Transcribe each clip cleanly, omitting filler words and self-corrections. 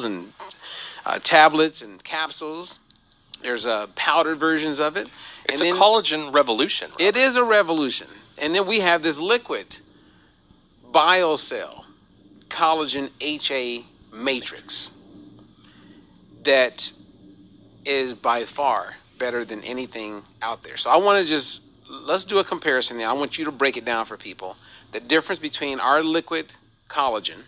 pills and tablets and capsules. There's powdered versions of it. It's a collagen revolution. Robert. It is a revolution. And then we have this liquid Biocell collagen HA matrix that is by far better than anything out there. So I want to let's do a comparison now. I want you to break it down for people. The difference between our liquid collagen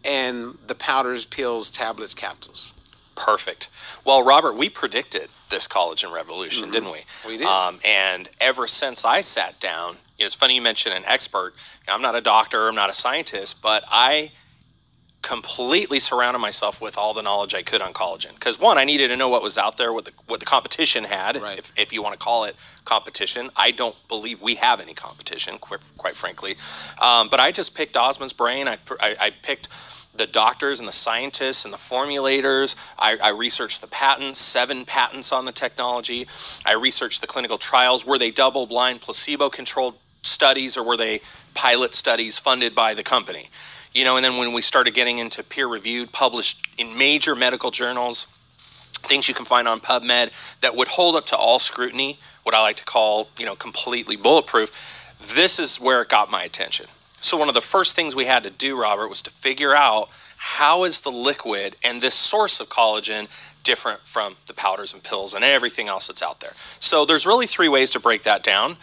and the powders, pills, tablets, capsules. Perfect. Well, Robert, we predicted this collagen revolution, didn't we? We did. And ever since I sat down, it's funny you mention an expert. I'm not a doctor, I'm not a scientist, but I completely surrounded myself with all the knowledge I could on collagen. Because one, I needed to know what was out there, what the competition had, right. if you want to call it competition. I don't believe we have any competition, quite frankly. But I just picked Osman's brain. I picked the doctors and the scientists and the formulators. I researched the patents, 7 patents on the technology. I researched the clinical trials. Were they double-blind, placebo-controlled studies, or were they pilot studies funded by the company? You know, and then when we started getting into peer-reviewed, published in major medical journals, things you can find on PubMed that would hold up to all scrutiny, what I like to call, completely bulletproof, this is where it got my attention. So one of the first things we had to do, Robert, was to figure out how is the liquid and this source of collagen different from the powders and pills and everything else that's out there. So there's really 3 ways to break that down.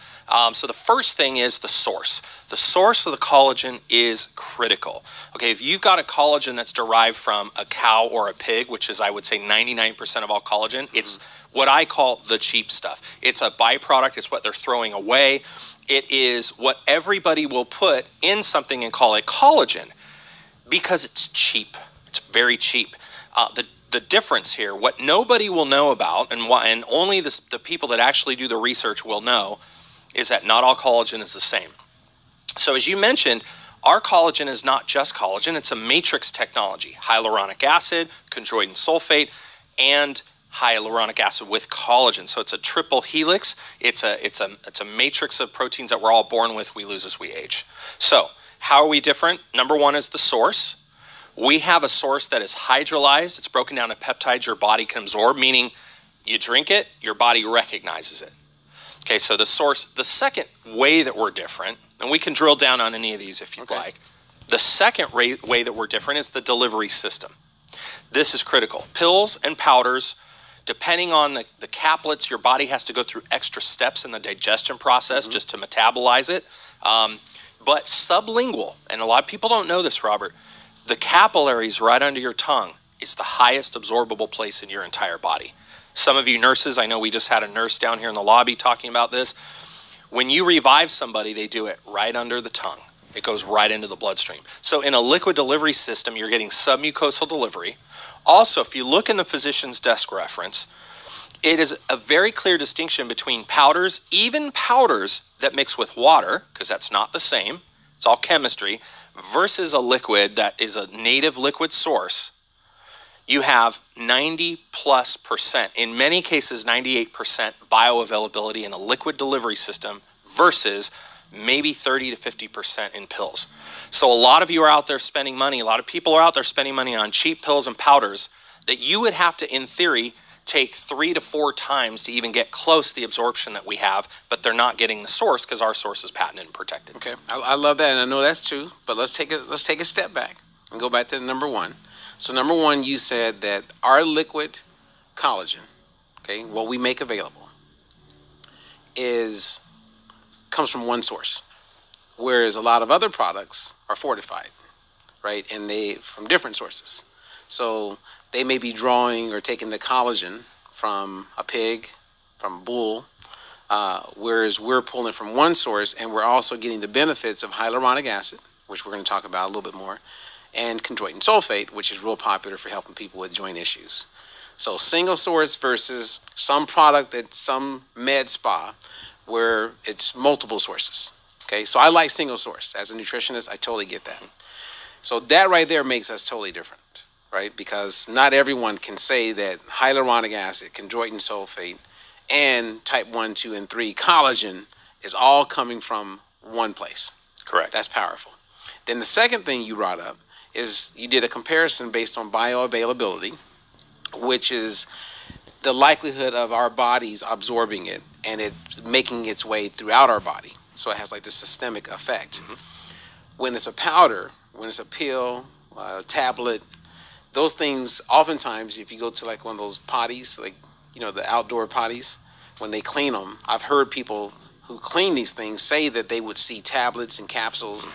So the first thing is the source. The source of the collagen is critical. Okay, if you've got a collagen that's derived from a cow or a pig, which is, I would say, 99% of all collagen, it's what I call the cheap stuff. It's a byproduct. It's what they're throwing away. It is what everybody will put in something and call it collagen because it's cheap. It's very cheap. The difference here, what nobody will know about, and only the people that actually do the research will know, is that not all collagen is the same. So as you mentioned, our collagen is not just collagen. It's a matrix technology, hyaluronic acid, chondroitin sulfate, and hyaluronic acid with collagen. So it's a triple helix. It's a matrix of proteins that we're all born with, we lose as we age. So how are we different? Number 1 is the source. We have a source that is hydrolyzed. It's broken down to peptides your body can absorb, meaning you drink it, your body recognizes it. Okay, so the source. The second way that we're different, and we can drill down on any of these if you'd like. The second way that we're different is the delivery system. This is critical. Pills and powders, depending on the caplets, your body has to go through extra steps in the digestion process just to metabolize it. But sublingual, and a lot of people don't know this, Robert, the capillaries right under your tongue is the highest absorbable place in your entire body. Some of you nurses, I know we just had a nurse down here in the lobby talking about this. When you revive somebody, they do it right under the tongue. It goes right into the bloodstream. So in a liquid delivery system, you're getting submucosal delivery. Also, if you look in the physician's desk reference, it is a very clear distinction between powders, even powders that mix with water, because that's not the same, it's all chemistry, versus a liquid that is a native liquid source. You have 90+%, in many cases 98% bioavailability in a liquid delivery system versus maybe 30 to 50% in pills. So a lot of you are out there spending money, a lot of people are out there spending money on cheap pills and powders that you would have to, in theory, take 3 to 4 times to even get close to the absorption that we have, but they're not getting the source because our source is patented and protected. Okay, I love that, and I know that's true, but let's take a step back and go back to number 1. So number 1, you said that our liquid collagen, okay, what we make available, comes from one source, whereas a lot of other products are fortified, right, and they from different sources. So they may be drawing or taking the collagen from a pig, from a bull, whereas we're pulling from one source, and we're also getting the benefits of hyaluronic acid, which we're going to talk about a little bit more, and chondroitin sulfate, which is real popular for helping people with joint issues. So single source versus some product at some med spa where it's multiple sources. Okay, so I like single source. As a nutritionist, I totally get that. So that right there makes us totally different, right? Because not everyone can say that hyaluronic acid, chondroitin sulfate, and type 1, 2, and 3 collagen is all coming from one place. Correct. That's powerful. Then the second thing you brought up is you did a comparison based on bioavailability, which is the likelihood of our bodies absorbing it and it making its way throughout our body. So it has like this systemic effect. When it's a powder, when it's a pill, tablet, those things, oftentimes, if you go to like one of those potties, like, the outdoor potties, when they clean them, I've heard people who clean these things say that they would see tablets and capsules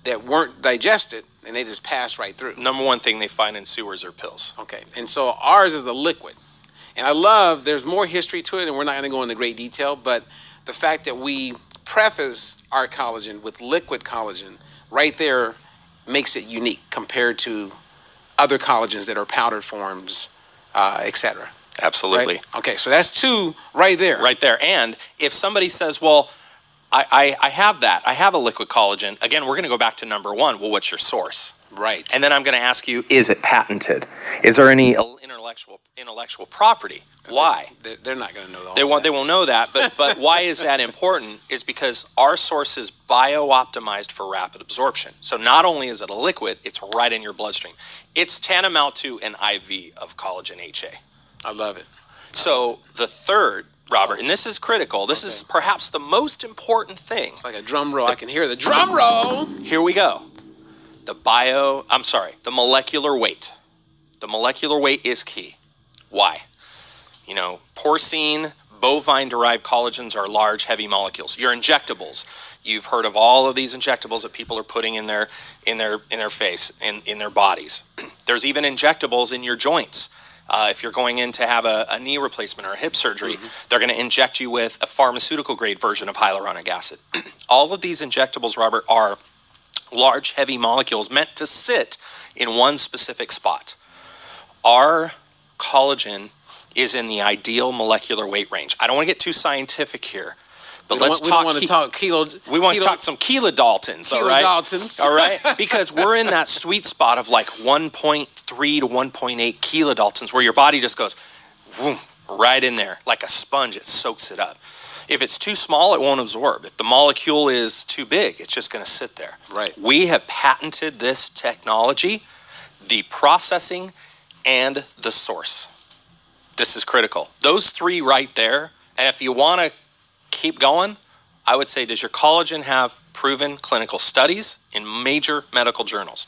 that weren't digested and they just passed right through. Number one thing they find in sewers are pills. Okay, and so ours is a liquid. And I love, there's more history to it, and we're not going to go into great detail, but the fact that we preface our collagen with liquid collagen right there makes it unique compared to other collagens that are powdered forms, etc. Absolutely. Right? Okay, so that's two right there. Right there. And if somebody says, well, I have that. I have a liquid collagen. Again, we're going to go back to number one. Well, what's your source? Right. And then I'm going to ask you, is it patented? Is there any intellectual property? Why? They're not going to know all that. They won't know that. But why is that important? Is because our source is bio-optimized for rapid absorption. So not only is it a liquid, it's right in your bloodstream. It's tantamount to an IV of collagen HA. I love it. So the third, Robert, and this is critical. This is perhaps the most important thing. It's like a drum roll. I can hear the drum roll. Here we go. The molecular weight. The molecular weight is key. Why? Porcine, bovine-derived collagens are large, heavy molecules. Your injectables. You've heard of all of these injectables that people are putting in their face, in their bodies. There's even injectables in your joints. If you're going in to have a knee replacement or a hip surgery, they're going to inject you with a pharmaceutical-grade version of hyaluronic acid. All of these injectables, Robert, are large, heavy molecules meant to sit in one specific spot. Our collagen is in the ideal molecular weight range. I don't want to get too scientific here, but we don't want to talk kilo. We want to talk some kilodaltons, all right? Kilodaltons. All right? Because we're in that sweet spot of like 1.3 to 1.8 kilodaltons where your body just goes, whoom, right in there. Like a sponge, it soaks it up. If it's too small, it won't absorb. If the molecule is too big, it's just going to sit there. Right. We have patented this technology, the processing, and the source. This is critical. Those three right there, and if you want to keep going, I would say, does your collagen have proven clinical studies in major medical journals?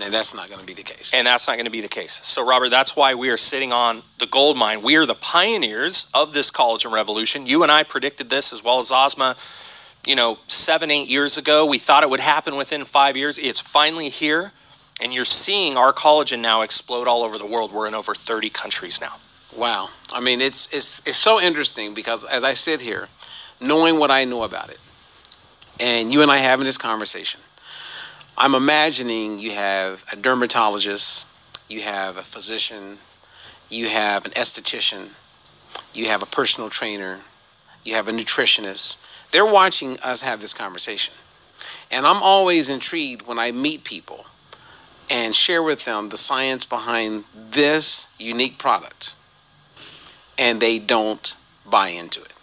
And that's not going to be the case. And that's not going to be the case. So, Robert, that's why we are sitting on the gold mine. We are the pioneers of this collagen revolution. You and I predicted this, as well as Ozma, 7-8 years ago. We thought it would happen within 5 years. It's finally here. And you're seeing our collagen now explode all over the world. We're in over 30 countries now. Wow. I mean, it's so interesting because as I sit here, knowing what I know about it, and you and I having this conversation, I'm imagining you have a dermatologist, you have a physician, you have an esthetician, you have a personal trainer, you have a nutritionist. They're watching us have this conversation. And I'm always intrigued when I meet people and share with them the science behind this unique product, and they don't buy into it.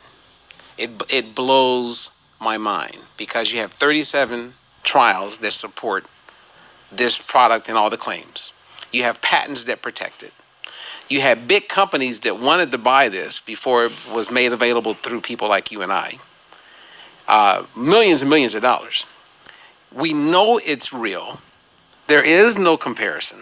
It blows my mind because you have 37 trials that support this product and all the claims. You have patents that protect it. You have big companies that wanted to buy this before it was made available through people like you and I. Millions and millions of dollars. We know it's real. There is no comparison.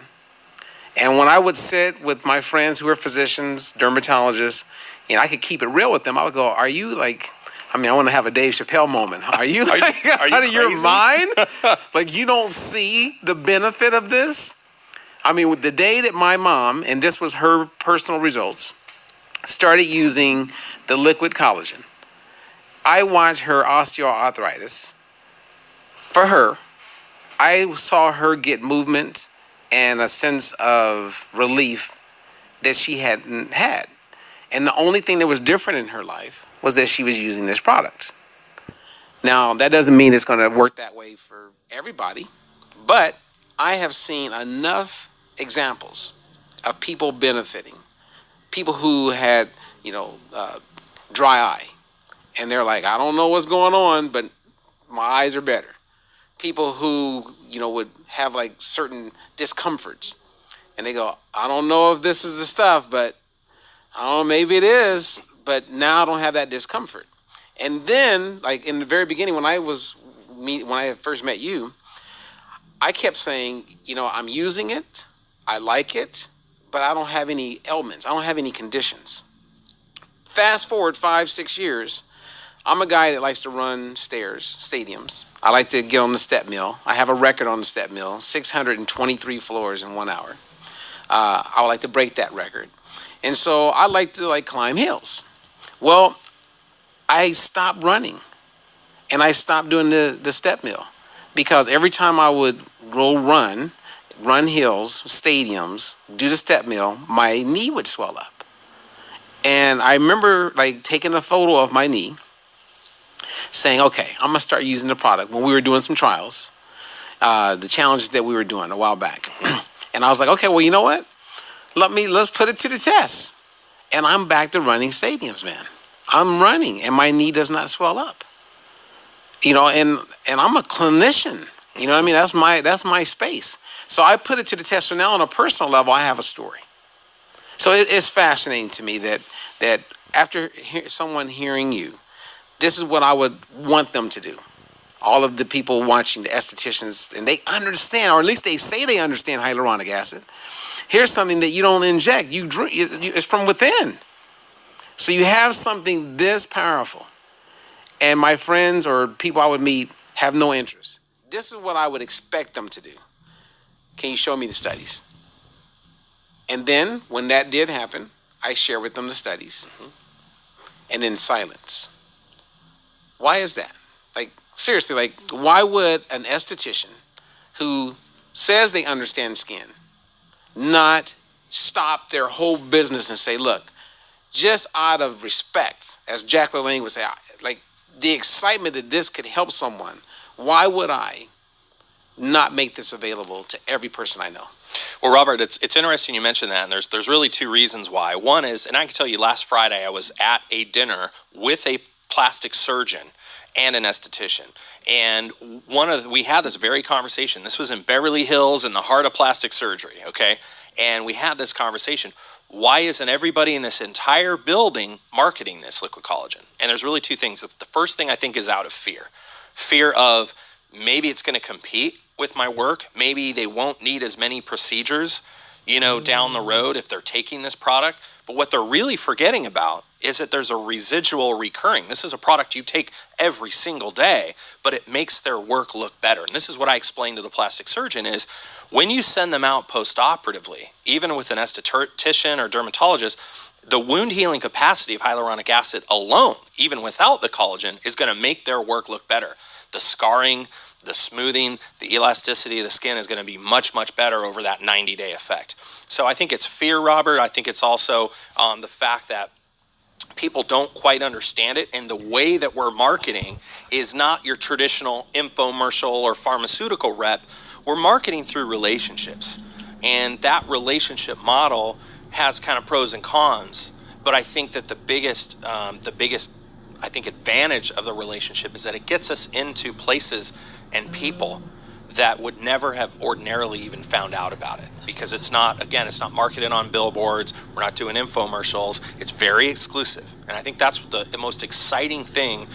And when I would sit with my friends who are physicians, dermatologists, and I could keep it real with them, I would go, are you like, I want to have a Dave Chappelle moment. Are you like, out of your mind? Like, you don't see the benefit of this? With the day that my mom, and this was her personal results, started using the liquid collagen, I watched her osteoarthritis. For her, I saw her get movement and a sense of relief that she hadn't had. And the only thing that was different in her life was that she was using this product. Now, that doesn't mean it's going to work that way for everybody, but I have seen enough examples of people benefiting, people who had, dry eye, and they're like, I don't know what's going on, but my eyes are better. people who, would have like certain discomforts. And they go, I don't know if this is the stuff, but I don't know, maybe it is. But now I don't have that discomfort. And then, like in the very beginning, when I first met you, I kept saying, I'm using it, I like it, but I don't have any ailments, I don't have any conditions. Fast forward 5-6 years, I'm a guy that likes to run stadiums. I like to get on the step mill. I have a record on the step mill, 623 floors in 1 hour. I would like to break that record. And so I like to climb hills. Well, I stopped running and I stopped doing the step mill because every time I would go run hills, stadiums, do the step mill, my knee would swell up. And I remember taking a photo of my knee, saying, okay, I'm going to start using the product when we were doing some trials, the challenges that we were doing a while back. And I was like, okay, well, you know what? Let's put it to the test. And I'm back to running stadiums, man. I'm running and my knee does not swell up. And I'm a clinician. You know what I mean? That's my space. So I put it to the test. So now on a personal level, I have a story. So it's fascinating to me that after someone hearing you, this is what I would want them to do. All of the people watching, the estheticians, and they understand, or at least they say they understand hyaluronic acid. Here's something that you don't inject. You drink. It's from within. So you have something this powerful. And my friends or people I would meet have no interest. This is what I would expect them to do. Can you show me the studies? And then when that did happen, I share with them the studies. And in silence. Why is that? Seriously, why would an esthetician who says they understand skin not stop their whole business and say, look, just out of respect, as Jack LaLanne would say, the excitement that this could help someone, why would I not make this available to every person I know? Well, Robert, it's interesting you mentioned that, and there's really two reasons why. One is, and I can tell you, last Friday I was at a dinner with a plastic surgeon and an esthetician, and we had this very conversation. This was in Beverly Hills in the heart of plastic surgery, okay? And we had this conversation. Why isn't everybody in this entire building marketing this liquid collagen? And there's really two things. The first thing I think is out of fear of maybe it's going to compete with my work. Maybe they won't need as many procedures, down the road if they're taking this product. But what they're really forgetting about is that there's a residual recurring. This is a product you take every single day, but it makes their work look better. And this is what I explained to the plastic surgeon is when you send them out post-operatively, even with an esthetician or dermatologist, the wound healing capacity of hyaluronic acid alone, even without the collagen, is going to make their work look better. The scarring, the smoothing, the elasticity of the skin is going to be much, much better over that 90-day effect. So I think it's fear, Robert. I think it's also the fact that people don't quite understand it, and the way that we're marketing is not your traditional infomercial or pharmaceutical rep. We're marketing through relationships, and that relationship model has kind of pros and cons. But I think that the biggest I think advantage of the relationship is that it gets us into places and people that would never have ordinarily even found out about it, because it's not marketed on billboards. We're not doing infomercials. It's very exclusive. And I think that's the most exciting thing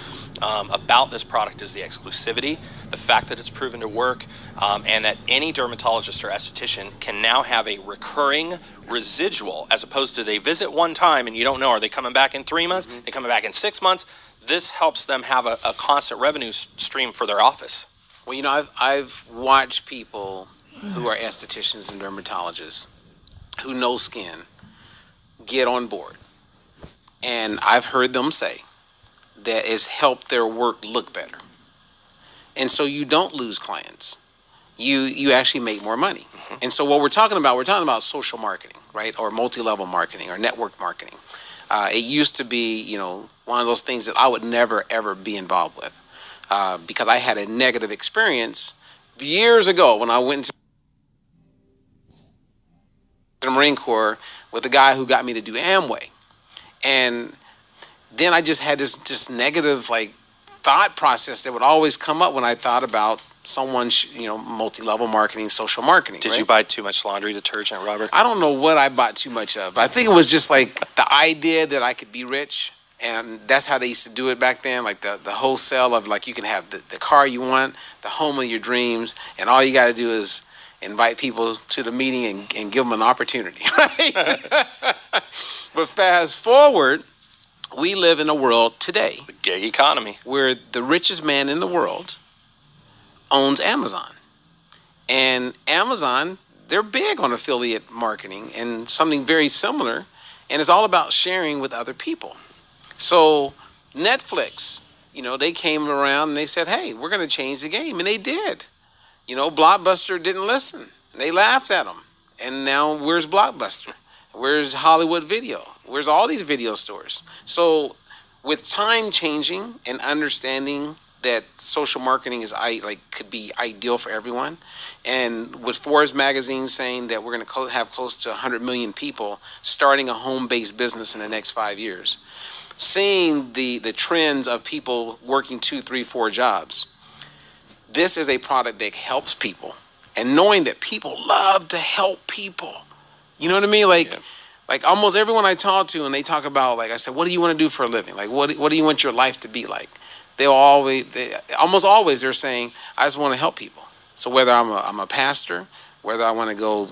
about this product is the exclusivity, the fact that it's proven to work, and that any dermatologist or esthetician can now have a recurring residual, as opposed to they visit one time and you don't know, are they coming back in 3 months? They coming back in 6 months? This helps them have a constant revenue stream for their office. Well, I've watched people who are estheticians and dermatologists who know skin get on board. And I've heard them say that it's helped their work look better. And so you don't lose clients. You actually make more money. And so what we're talking about social marketing, right? Or multi-level marketing or network marketing. It used to be, one of those things that I would never, ever be involved with. Because I had a negative experience years ago when I went to the Marine Corps with a guy who got me to do Amway. And then I just had this negative thought process that would always come up when I thought about someone's, multi-level marketing, social marketing. Did right? you buy too much laundry detergent, Robert? I don't know what I bought too much of. I think it was just like the idea that I could be rich. And that's how they used to do it back then, like the wholesale of like you can have the car you want, the home of your dreams, and all you got to do is invite people to the meeting and give them an opportunity, right? But fast forward, we live in a world today. The gig economy. Where the richest man in the world owns Amazon. And Amazon, they're big on affiliate marketing and something very similar, and it's all about sharing with other people. So Netflix, they came around and they said, hey, we're going to change the game. And they did. Blockbuster didn't listen. They laughed at them. And now where's Blockbuster? Where's Hollywood Video? Where's all these video stores? So with time changing and understanding that social marketing is could be ideal for everyone, and with Forbes magazine saying that we're going to have close to 100 million people starting a home-based business in the next 5 years, seeing the trends of people working 2, 3, 4 jobs, this is a product that helps people, and knowing that people love to help people. You know what I mean? Like almost everyone I talk to, and they talk about, like I said, what do you want to do for a living? Like what do you want your life to be like? Almost always they're saying, I just want to help people. So whether I'm a pastor, whether I want to go,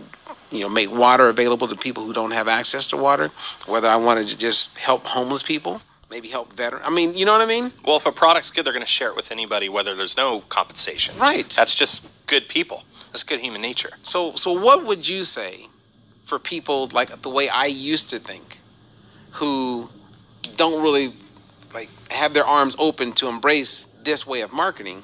make water available to people who don't have access to water, whether I want to just help homeless people, maybe help veterans. I mean, you know what I mean? Well, if a product's good, they're going to share it with anybody, whether there's no compensation. Right. That's just good people. That's good human nature. So what would you say for people like the way I used to think, who don't really have their arms open to embrace this way of marketing?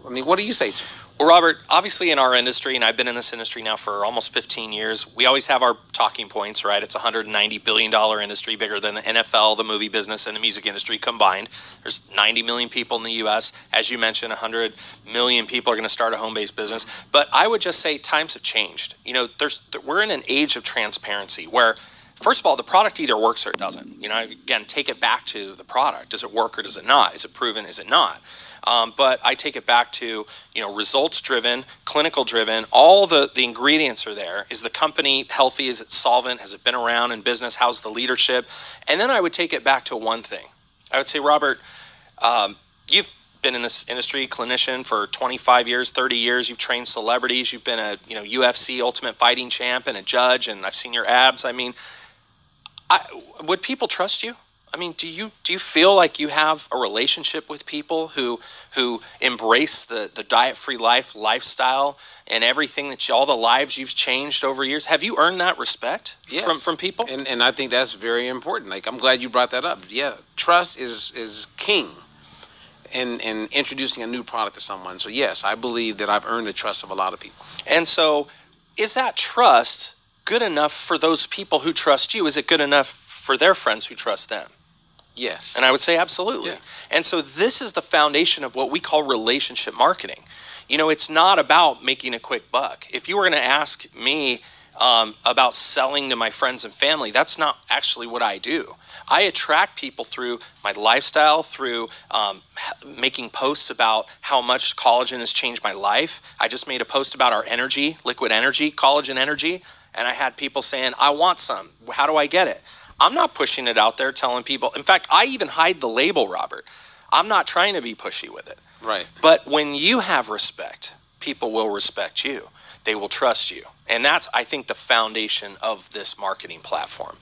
I mean, what do you say to them? Well, Robert, obviously in our industry, and I've been in this industry now for almost 15 years, we always have our talking points, right? It's a $190 billion industry, bigger than the NFL, the movie business, and the music industry combined. There's 90 million people in the U.S. As you mentioned, 100 million people are going to start a home-based business. But I would just say times have changed. We're in an age of transparency where, first of all, the product either works or it doesn't. Again, take it back to the product. Does it work or does it not? Is it proven? Is it not? But I take it back to, results-driven, clinical-driven. All the ingredients are there. Is the company healthy? Is it solvent? Has it been around in business? How's the leadership? And then I would take it back to one thing. I would say, Robert, you've been in this industry, clinician, for 25 years, 30 years. You've trained celebrities. You've been a UFC Ultimate Fighting champ and a judge, and I've seen your abs. I mean, would people trust you? I mean, do you feel like you have a relationship with people who embrace the diet-free lifestyle and everything all the lives you've changed over years? Have you earned that respect from people? And I think that's very important. Like, I'm glad you brought that up. Yeah, trust is king in introducing a new product to someone. So yes, I believe that I've earned the trust of a lot of people. And so, is that trust good enough for those people who trust you? Is it good enough for their friends who trust them? Yes. And I would say absolutely. Yeah. And so this is the foundation of what we call relationship marketing. It's not about making a quick buck. If you were going to ask me about selling to my friends and family, that's not actually what I do. I attract people through my lifestyle, through making posts about how much collagen has changed my life. I just made a post about our energy, liquid energy, collagen energy, and I had people saying, I want some. How do I get it? I'm not pushing it out there telling people. In fact, I even hide the label, Robert. I'm not trying to be pushy with it. Right. But when you have respect, people will respect you. They will trust you. And that's, I think, the foundation of this marketing platform.